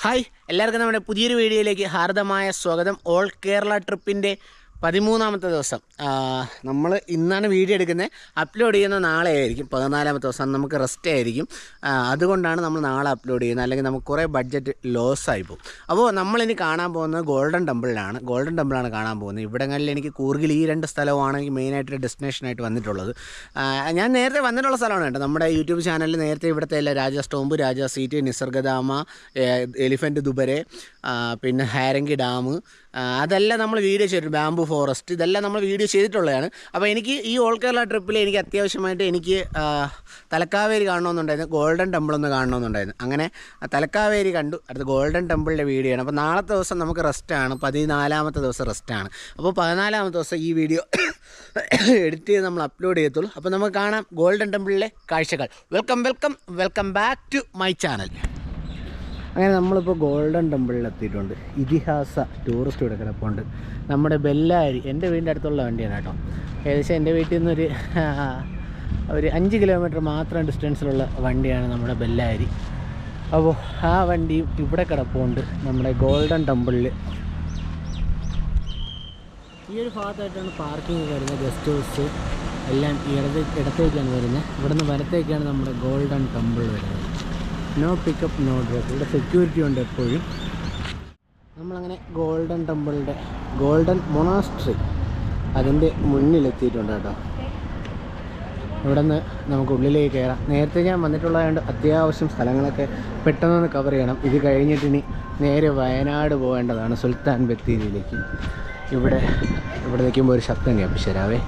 Hi എല്ലാവർക്കും നമ്മുടെ പുതിയൊരു വീഡിയോയിലേക്ക് ഹാർദമായ സ്വാഗതം. ഓൾ കേരള ട്രിപ്പിൻ്റെ 13ാമത്തെ ദിവസം. നമ്മൾ ഇന്നാണ് വീഡിയോ എടുക്കുന്നത്. അപ്ലോഡ് ചെയ്യുന്നത് നാളെ ആയിരിക്കും. 14ാമത്തെ ദിവസം നമുക്ക് റെസ്റ്റ് ആയിരിക്കും. അതുകൊണ്ടാണ് നമ്മൾ നാളെ അപ്ലോഡ് ചെയ്യുന്നത്. അല്ലെങ്കിൽ നമുക്ക് കുറേ ബഡ്ജറ്റ് ലോസായി പോകും. അപ്പോൾ നമ്മളിനി കാണാൻ പോകുന്നത് ഗോൾഡൻ ടെമ്പിളാണ് കാണാൻ പോകുന്നത്. ഇവിടങ്ങളിൽ എനിക്ക് കൂർഗിൽ ഈ രണ്ട് സ്ഥലമാണ് എനിക്ക് മെയിനായിട്ടൊരു ഡെസ്റ്റിനേഷനായിട്ട് വന്നിട്ടുള്ളത്. ഞാൻ നേരത്തെ വന്നിട്ടുള്ള സ്ഥലമാണ് കേട്ടോ. നമ്മുടെ യൂട്യൂബ് ചാനലിൽ നേരത്തെ ഇവിടുത്തെ എല്ലാ Raja's tomb, Raja seat, Nisargadhama, elephant Dubare, പിന്നെ ഹാരംഗി ഡാം, അതെല്ലാം നമ്മൾ വീഡിയോ ചെയ്തിട്ടുണ്ട്. ബാംബു ഫോറസ്റ്റ്, ഇതെല്ലാം നമ്മൾ വീഡിയോ ചെയ്തിട്ടുള്ളതാണ്. അപ്പോൾ എനിക്ക് ഈ ഓൾ കേരള ട്രിപ്പിൽ എനിക്ക് അത്യാവശ്യമായിട്ട് എനിക്ക് തലക്കാവേരി കാണണമെന്നുണ്ടായിരുന്നു, ഗോൾഡൻ ടെമ്പിൾ ഒന്ന് കാണണമെന്നുണ്ടായിരുന്നു. അങ്ങനെ തലക്കാവേരി കണ്ടു. അടുത്ത ഗോൾഡൻ ടെമ്പിളിൻ്റെ വീഡിയോ ആണ്. അപ്പോൾ നാളത്തെ ദിവസം നമുക്ക് റെസ്റ്റാണ്. 14ാമത്തെ ദിവസം റെസ്റ്റാണ്. അപ്പോൾ 14ാമത്തെ ദിവസം ഈ വീഡിയോ എഡിറ്റ് ചെയ്ത് നമ്മൾ അപ്ലോഡ് ചെയ്യത്തുള്ളൂ. അപ്പോൾ നമുക്ക് കാണാം ഗോൾഡൻ ടെമ്പിളിലെ കാഴ്ചകൾ. Welcome back to my channel. അങ്ങനെ നമ്മളിപ്പോൾ ഗോൾഡൻ ടെമ്പിളിൽ എത്തിയിട്ടുണ്ട്. ഇതിഹാസ ടൂറിസ്റ്റ് ഇവിടെ കിടപ്പുണ്ട്. നമ്മുടെ ബെല്ലാരി എൻ്റെ വീടിൻ്റെ അടുത്തുള്ള വണ്ടിയാണ് കേട്ടോ. ഏകദേശം എൻ്റെ വീട്ടിൽ നിന്നൊരു 5 കിലോമീറ്റർ മാത്രം ഡിസ്റ്റൻസിലുള്ള വണ്ടിയാണ് നമ്മുടെ ബെല്ലാരി. അപ്പോൾ ആ വണ്ടിയും ഇവിടെ കിടപ്പുണ്ട് നമ്മുടെ ഗോൾഡൻ ടെമ്പിളിൽ. ഈ ഒരു ഭാഗത്തായിട്ടാണ് പാർക്കിംഗ് വരുന്നത്. ഗസ്റ്റ് ഹൗസ് എല്ലാം ഇടത്തേക്കാണ് വരുന്നത്. ഇവിടുന്ന് വലത്തേക്കാണ് നമ്മുടെ ഗോൾഡൻ ടെമ്പിൾ വരുന്നത്. No pickup no drop. ഇവിടെ സെക്യൂരിറ്റി ഉണ്ട് എപ്പോഴും. നമ്മളങ്ങനെ ഗോൾഡൻ ടെമ്പിളിൻ്റെ ഗോൾഡൻ മൊണാസ്ട്രി അതിൻ്റെ മുന്നിലെത്തിയിട്ടുണ്ട് കേട്ടോ. ഇവിടെ നിന്ന് നമുക്ക് ഉള്ളിലേക്ക് കയറാം. നേരത്തെ ഞാൻ വന്നിട്ടുള്ളതുകൊണ്ട് അത്യാവശ്യം സ്ഥലങ്ങളൊക്കെ പെട്ടെന്ന് കവർ ചെയ്യണം. ഇത് കഴിഞ്ഞിട്ട് ഇനി നേരെ വയനാട് പോകേണ്ടതാണ്, സുൽത്താൻ ബത്തേരിയിലേക്ക്. ഇവിടെ നിൽക്കുമ്പോൾ ഒരു ശബ്ദം കേൾപ്പിച്ചരാവേ.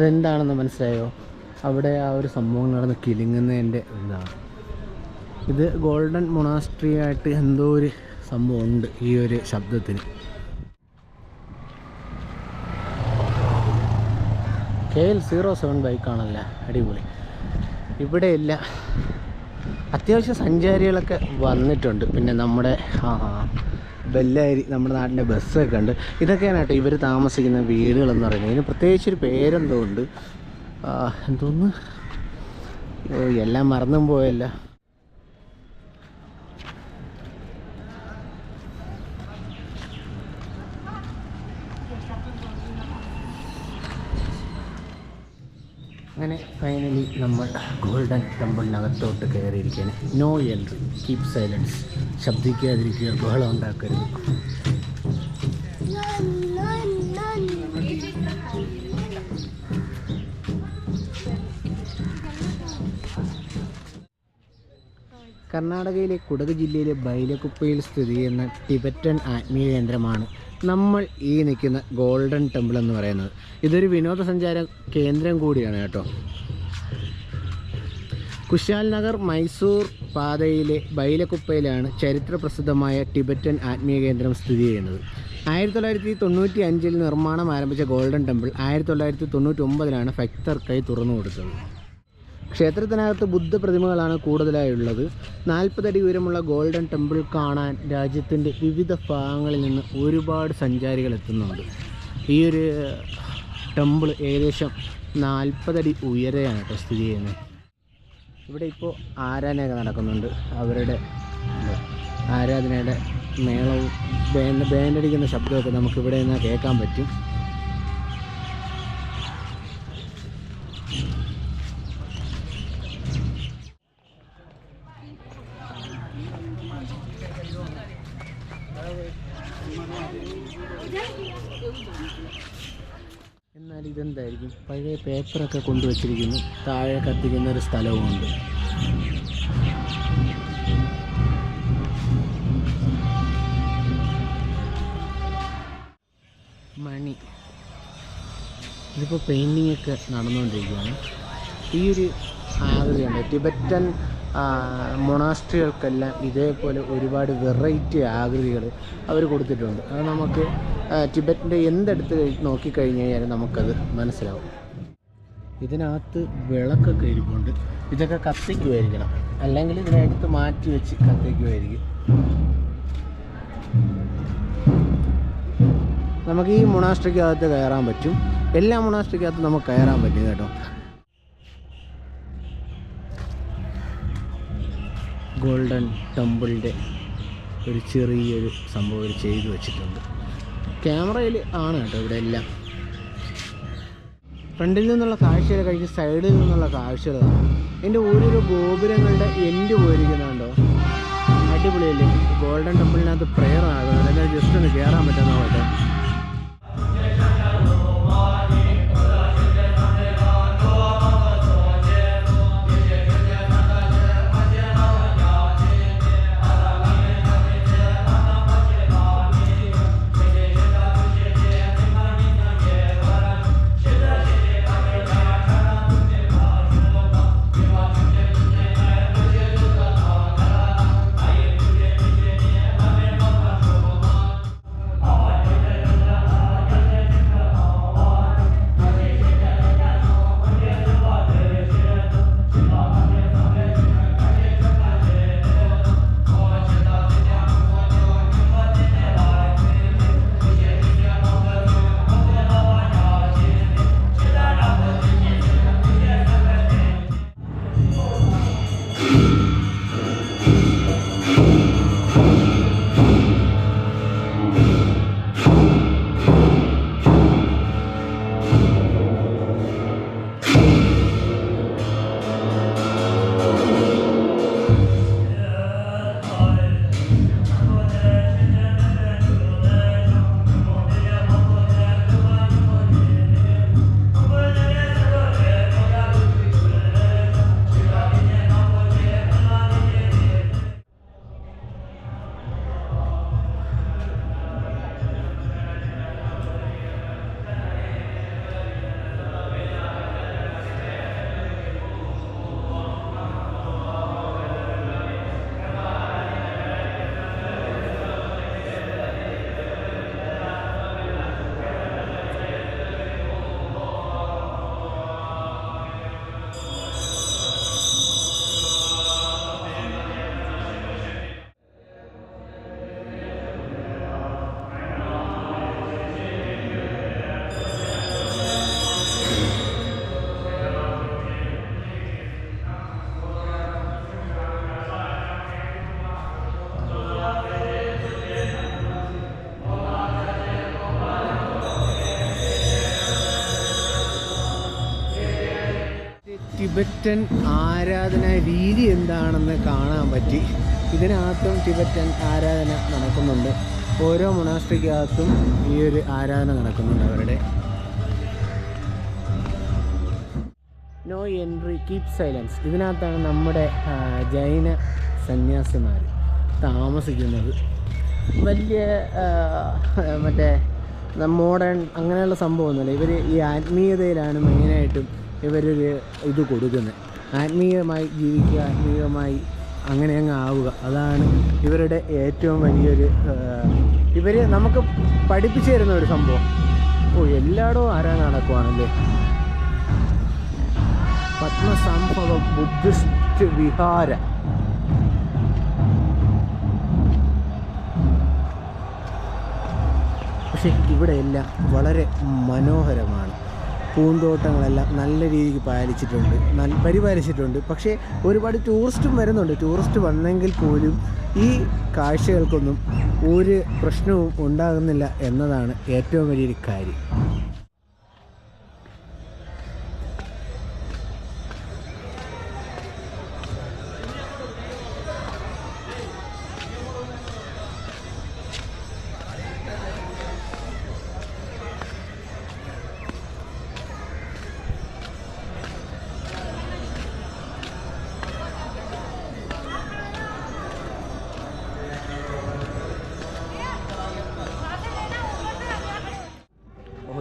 അതെന്താണെന്ന് മനസ്സിലായോ? അവിടെ ആ ഒരു സംഭവം നടന്ന് കിലുങ്ങുന്നതിൻ്റെ ഇതാണ്. ഇത് ഗോൾഡൻ മൊണാസ്ട്രി ആയിട്ട് എന്തോ ഒരു സംഭവം ഉണ്ട് ഈ ഒരു ശബ്ദത്തിന്. KL07 ബൈക്കാണല്ലേ, അടിപൊളി. ഇവിടെയില്ല അത്യാവശ്യം സഞ്ചാരികളൊക്കെ വന്നിട്ടുണ്ട്. പിന്നെ നമ്മുടെ ബെല്ലാരി, നമ്മുടെ നാട്ടിലെ ബസ്സൊക്കെ ഉണ്ട്. ഇതൊക്കെയാണ് കേട്ടോ ഇവർ താമസിക്കുന്ന വീടുകളെന്ന് പറയുന്നത്. ഇതിന് പ്രത്യേകിച്ചൊരു പേരെന്തോ ഉണ്ട്, എന്തോന്ന് എല്ലാം മറന്നും പോയല്ല. അങ്ങനെ ഫൈനലി നമ്മൾ ഗോൾഡൻ ടെമ്പിളിനകത്തോട്ട് കയറിയിരിക്കുകയാണ്. നോ എൻട്രി, കീപ് സൈലൻസ്, ശബ്ദിക്കാതിരിക്കുക, ബഹളം ഉണ്ടാക്കരുത്. കർണാടകയിലെ കുടക് ജില്ലയിലെ ബൈലക്കുപ്പയിൽ സ്ഥിതി ചെയ്യുന്ന ടിബറ്റൻ ആത്മീയ കേന്ദ്രമാണ് നമ്മൾ ഈ നിൽക്കുന്ന ഗോൾഡൻ ടെമ്പിൾ എന്ന് പറയുന്നത്. ഇതൊരു വിനോദസഞ്ചാര കേന്ദ്രം കൂടിയാണ് കേട്ടോ. കുശാൽ നഗർ മൈസൂർ പാതയിലെ ബൈലക്കുപ്പയിലാണ് ചരിത്രപ്രസിദ്ധമായ ടിബറ്റൻ ആത്മീയ കേന്ദ്രം സ്ഥിതി ചെയ്യുന്നത്. 1995 നിർമ്മാണം ആരംഭിച്ച ഗോൾഡൻ ടെമ്പിൾ 1999 ഭക്തർക്കായി തുറന്നു കൊടുത്തത്. ക്ഷേത്രത്തിനകത്ത് ബുദ്ധപ്രതിമകളാണ് കൂടുതലായുള്ളത്. 40 അടി ഉയരമുള്ള ഗോൾഡൻ ടെമ്പിൾ കാണാൻ രാജ്യത്തിൻ്റെ വിവിധ ഭാഗങ്ങളിൽ നിന്ന് ഒരുപാട് സഞ്ചാരികൾ എത്തുന്നുണ്ട്. ഈ ഒരു ടെമ്പിൾ ഏകദേശം 40 അടി ഉയരെയാണ് കേട്ടോ സ്ഥിതി ചെയ്യുന്നത്. ഇവിടെ ഇപ്പോൾ ആരാധനയൊക്കെ നടക്കുന്നുണ്ട്. അവരുടെ ആരാധനയുടെ മേളവും ബാൻഡടിക്കുന്ന ശബ്ദമൊക്കെ നമുക്കിവിടെ നിന്ന് കേൾക്കാൻ പറ്റും. എന്നാൽ ഇതെന്തായിരിക്കും, പഴയ പേപ്പറൊക്കെ കൊണ്ടുവച്ചിരിക്കുന്നു. താഴെ കത്തിക്കുന്ന ഒരു സ്ഥലവുമുണ്ട്. മണി, ഇതിപ്പോൾ പെയിൻറ്റിങ്ങൊക്കെ നടന്നുകൊണ്ടിരിക്കുകയാണ്. ഈ ഒരു ആകൃതിയുണ്ട്. ടിബറ്റൻ മൊണാസ്ട്രികൾക്കെല്ലാം ഇതേപോലെ ഒരുപാട് വെറൈറ്റി ആകൃതികൾ അവർ കൊടുത്തിട്ടുണ്ട്. അത് നമുക്ക് ടിബറ്റിൻ്റെ എന്തെടുത്ത് നോക്കിക്കഴിഞ്ഞ് കഴിഞ്ഞാൽ നമുക്കത് മനസ്സിലാവും. ഇതിനകത്ത് വിളക്കൊക്കെ ഇരിപ്പുണ്ട്. ഇതൊക്കെ കത്തിക്കുമായിരിക്കണം, അല്ലെങ്കിൽ ഇതിനെടുത്ത് മാറ്റി വെച്ച് കത്തിക്കുമായിരിക്കും. നമുക്ക് ഈ മൊണാസ്ട്രിക്കകത്ത് കയറാൻ പറ്റും. എല്ലാ മൊണാസ്ട്രിക്കകത്തും നമുക്ക് കയറാൻ പറ്റും കേട്ടോ. ഗോൾഡൻ ടെമ്പിളിൻ്റെ ഒരു ചെറിയൊരു സംഭവം ചെയ്തു വെച്ചിട്ടുണ്ട്. ക്യാമറയിൽ ആണ് കേട്ടോ ഇവിടെ എല്ലാം. ഫ്രണ്ടിൽ നിന്നുള്ള കാഴ്ചകൾ കഴിഞ്ഞ് സൈഡിൽ നിന്നുള്ള കാഴ്ചകളാണ്. എൻ്റെ ഓരോരോ ഗോപുരങ്ങളുടെ എൻഡ് പോയിരിക്കുന്നുണ്ടോ, അടിപൊളിയല്ലേ. ഗോൾഡൻ ടെമ്പിളിനകത്ത് പ്രെയർ ആകുന്നത്, അല്ലെങ്കിൽ ജസ്റ്റ് ഒന്ന് കയറാൻ പറ്റുന്ന കേട്ടോ. ടിബറ്റൻ ആരാധനാ രീതി എന്താണെന്ന് കാണാൻ പറ്റി. ഇതിനകത്തും ടിബറ്റൻ ആരാധന നടക്കുന്നുണ്ട്. ഓരോ മൊണാസ്ട്രിക്കകത്തും ഈ ഒരു ആരാധന നടക്കുന്നുണ്ട് അവരുടെ. No entry, keep silence. ഇതിനകത്താണ് നമ്മുടെ ജൈന സന്യാസിമാർ താമസിക്കുന്നത്. വലിയ മറ്റേ മോഡേൺ അങ്ങനെയുള്ള സംഭവമൊന്നുമില്ല. ഇവർ ഈ ആത്മീയതയിലാണ് മെയിനായിട്ടും ഇവരൊരു ഇത് കൊടുക്കുന്നത്. ആത്മീയമായി ജീവിക്കുക, ആത്മീയമായി അങ്ങനെ അങ്ങ് ആവുക, അതാണ് ഇവരുടെ ഏറ്റവും വലിയൊരു ഇവർ നമുക്ക് പഠിപ്പിച്ചു തരുന്ന ഒരു സംഭവം. എല്ലായിടവും ആരാധന നടക്കുവാണല്ലേ. പത്മസംഭവ ബുദ്ധിസ്റ്റ് വിഹാര. പക്ഷേ ഇവിടെയെല്ലാം വളരെ മനോഹരമാണ്. പൂന്തോട്ടങ്ങളെല്ലാം നല്ല രീതിക്ക് പരിപാലിച്ചിട്ടുണ്ട്. പക്ഷേ ഒരുപാട് ടൂറിസ്റ്റും വരുന്നുണ്ട്. ടൂറിസ്റ്റ് വന്നെങ്കിൽ പോലും ഈ കാഴ്ചകൾക്കൊന്നും ഒരു പ്രശ്നവും ഉണ്ടാകുന്നില്ല എന്നതാണ് ഏറ്റവും വലിയൊരു കാര്യം.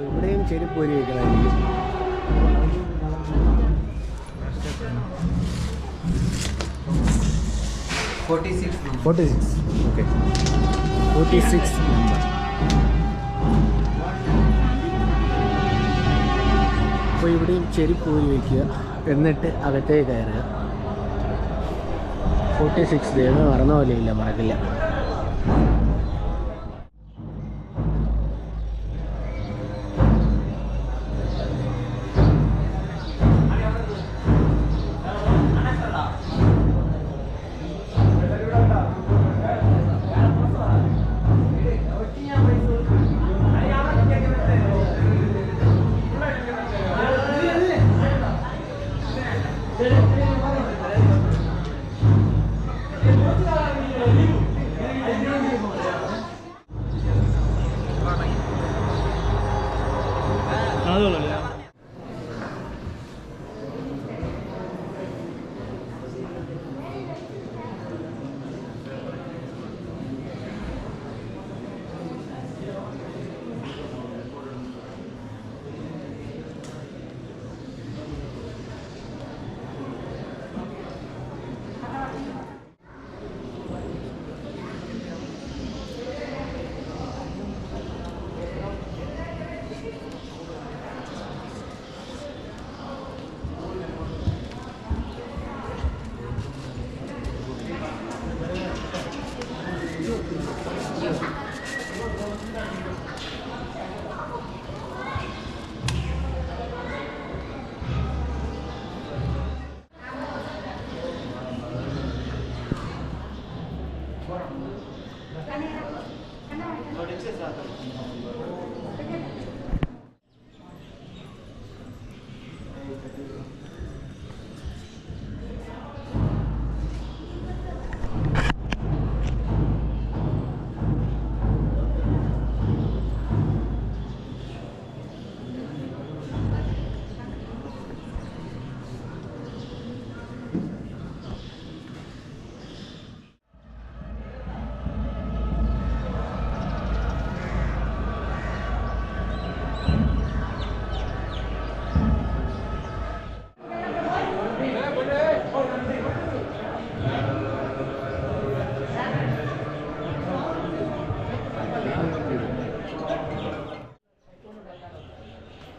ഇവിടെയും ചെരുപ്പ് ഒരു വയ്ക്കണമായിരിക്കും. 46 ഓക്കെ, 46 നമ്പർ. അപ്പോൾ ഇവിടെയും ചെരുപ്പ് ഊരി വയ്ക്കുക, എന്നിട്ട് അകത്തേക്ക് കയറുക. 46 ദൈവം മറന്ന പോലെയില്ല, മറക്കില്ല.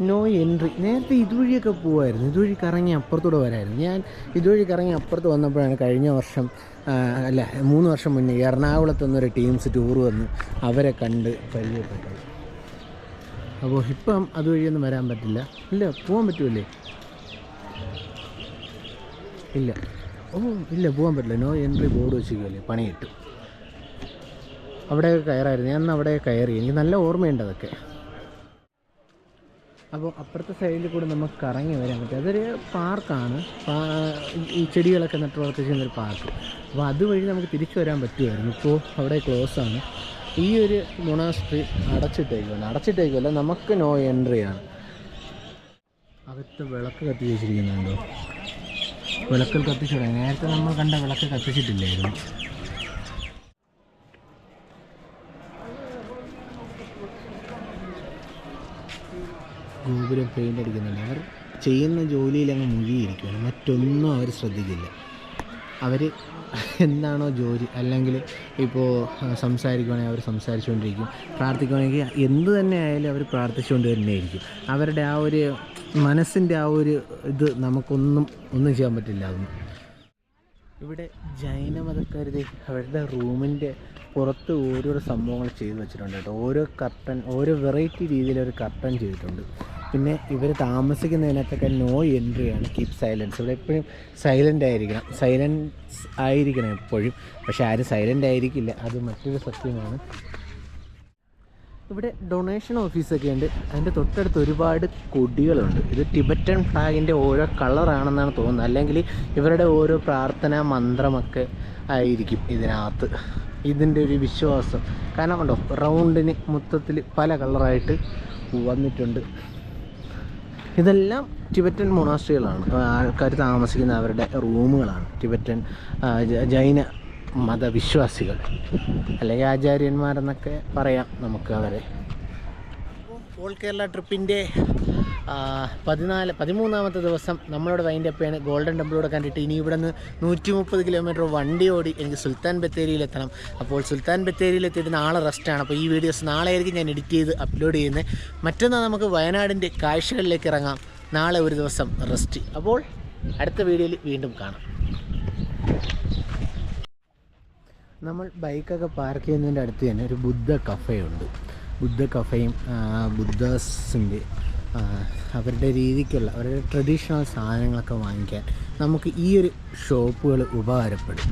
No entry. നേരത്തെ ഇതുവഴിയൊക്കെ പോകുമായിരുന്നു, ഇതുവഴി കറങ്ങി അപ്പുറത്തൂടെ വരായിരുന്നു. ഞാൻ ഇതുവഴി കറങ്ങി അപ്പുറത്ത് വന്നപ്പോഴാണ് കഴിഞ്ഞ വർഷം 3 വർഷം മുന്നേ എറണാകുളത്ത് നിന്നൊരു ടീംസ് ടൂർ വന്ന് അവരെ കണ്ട് പരിചയപ്പെട്ടത്. അപ്പോൾ ഇപ്പം അതുവഴിയൊന്നും വരാൻ പറ്റില്ല. ഇല്ല, പോകാൻ പറ്റുമല്ലേ? ഇല്ല. ഇല്ല, പോകാൻ പറ്റില്ല. നോ എൻട്രി ബോർഡ് വെച്ചിരിക്കുമല്ലേ, പണി കിട്ടും. അവിടെയൊക്കെ കയറായിരുന്നു. ഞാൻ അവിടെ കയറി, എനിക്ക് നല്ല ഓർമ്മയുണ്ട് അതൊക്കെ. അപ്പോൾ അപ്പുറത്തെ സൈഡിൽ കൂടെ നമുക്ക് കറങ്ങി വരാൻ പറ്റും. അതൊരു പാർക്കാണ്, ഈ ചെടികളൊക്കെ നട്ട് വളർത്തിച്ചിരുന്നൊരു പാർക്ക്. അപ്പോൾ അതുവഴി നമുക്ക് തിരിച്ചു വരാൻ പറ്റുമായിരുന്നു. ഇപ്പോൾ അവിടെ ക്ലോസ് ആണ്. ഈ ഒരു മൊണാസ്ട്രി അടച്ചിട്ടേക്കുമല്ല, നമുക്ക് നോ എൻട്രി ആണ്. അകത്ത് വിളക്ക് കത്തിച്ച് വെച്ചിരിക്കുന്നുണ്ടോ? വിളക്കിൽ കത്തിച്ചു തുടങ്ങി. നേരത്തെ നമ്മൾ കണ്ട വിളക്ക് കത്തിച്ചിട്ടില്ലായിരുന്നു. ഗോപുരം പെയിൻ്റ് അടിക്കുന്നുണ്ട്. അവർ ചെയ്യുന്ന ജോലിയിൽ അങ്ങ് മുഴുകിയിരിക്കുകയാണ്, മറ്റൊന്നും അവർ ശ്രദ്ധിക്കില്ല. അവർ എന്താണോ ജോലി, അല്ലെങ്കിൽ ഇപ്പോൾ സംസാരിക്കുകയാണെങ്കിൽ അവർ സംസാരിച്ചുകൊണ്ടിരിക്കും, പ്രാർത്ഥിക്കുകയാണെങ്കിൽ എന്ത് തന്നെ ആയാലും അവർ പ്രാർത്ഥിച്ചുകൊണ്ട് തന്നെയായിരിക്കും. അവരുടെ ആ ഒരു മനസ്സിൻ്റെ ആ ഒരു ഇത് നമുക്കൊന്നും ചെയ്യാൻ പറ്റില്ല. അതൊന്നും ഇവിടെ ജൈനമതക്കാരുടെ അവരുടെ റൂമിൻ്റെ പുറത്ത് ഓരോരോ സംഭവങ്ങൾ ചെയ്ത് വെച്ചിട്ടുണ്ട് കേട്ടോ. ഓരോ കർട്ടൻ, ഓരോ വെറൈറ്റി രീതിയിലൊരു കർട്ടൻ ചെയ്തിട്ടുണ്ട്. പിന്നെ ഇവർ താമസിക്കുന്നതിനകത്തൊക്കെ നോ എൻട്രിയാണ്, കീപ് സൈലൻസ്. ഇവിടെ എപ്പോഴും സൈലൻ്റ് ആയിരിക്കണം എപ്പോഴും. പക്ഷെ ആരും സൈലൻ്റ് ആയിരിക്കില്ല, അത് മറ്റൊരു സത്യമാണ്. ഇവിടെ ഡൊണേഷൻ ഓഫീസൊക്കെ ഉണ്ട്. അതിൻ്റെ തൊട്ടടുത്ത് ഒരുപാട് കൊടികളുണ്ട്. ഇത് ടിബറ്റൻ ഫ്ലാഗിൻ്റെ ഓരോ കളറാണെന്നാണ് തോന്നുന്നത്, അല്ലെങ്കിൽ ഇവരുടെ ഓരോ പ്രാർത്ഥനാ മന്ത്രമൊക്കെ ആയിരിക്കും ഇതിനകത്ത്. ഇതിൻ്റെ ഒരു വിശ്വാസം കാരണം ഉണ്ടോ, റൗണ്ടിന് മൊത്തത്തിൽ പല കളറായിട്ട് വന്നിട്ടുണ്ട്. ഇതെല്ലാം ടിബറ്റൻ മൊണാസ്ട്രികളാണ്, ആൾക്കാർ താമസിക്കുന്ന അവരുടെ റൂമുകളാണ്. ടിബറ്റൻ ജൈന മതവിശ്വാസികൾ അല്ലെങ്കിൽ ആചാര്യന്മാരെന്നൊക്കെ പറയാം നമുക്ക് അവരെ. ഓൾ കേരള ട്രിപ്പിൻ്റെ 13ാമത്തെ ദിവസം നമ്മളോട് വൈൻഡപ്പാണ്. ഗോൾഡൻ ടെമ്പിളോടെ കണ്ടിട്ട് ഇനി ഇവിടെ നിന്ന് 130 കിലോമീറ്റർ വണ്ടി ഓടി എനിക്ക് സുൽത്താൻ ബത്തേരിയിലെത്തണം. അപ്പോൾ സുൽത്താൻ ബത്തേരിയിലെത്തിയിട്ട് നാളെ റെസ്റ്റാണ്. അപ്പോൾ ഈ വീഡിയോസ് നാളെ ആയിരിക്കും ഞാൻ എഡിറ്റ് ചെയ്ത് അപ്ലോഡ് ചെയ്യുന്നത്. മറ്റന്നാൾ നമുക്ക് വയനാടിൻ്റെ കാഴ്ചകളിലേക്ക് ഇറങ്ങാം. നാളെ ഒരു ദിവസം റെസ്റ്റ്. അപ്പോൾ അടുത്ത വീഡിയോയിൽ വീണ്ടും കാണാം. നമ്മൾ ബൈക്കൊക്കെ പാർക്ക് ചെയ്യുന്നതിൻ്റെ അടുത്ത് തന്നെ ഒരു ബുദ്ധ കഫേയുണ്ട്. ബുദ്ധ കഫയും ബുദ്ധാസിൻ്റെ അവരുടെ രീതിക്കുള്ള അവരുടെ ട്രഡീഷണൽ സാധനങ്ങളൊക്കെ വാങ്ങിക്കാൻ നമുക്ക് ഈ ഒരു ഷോപ്പുകൾ ഉപകാരപ്പെടും.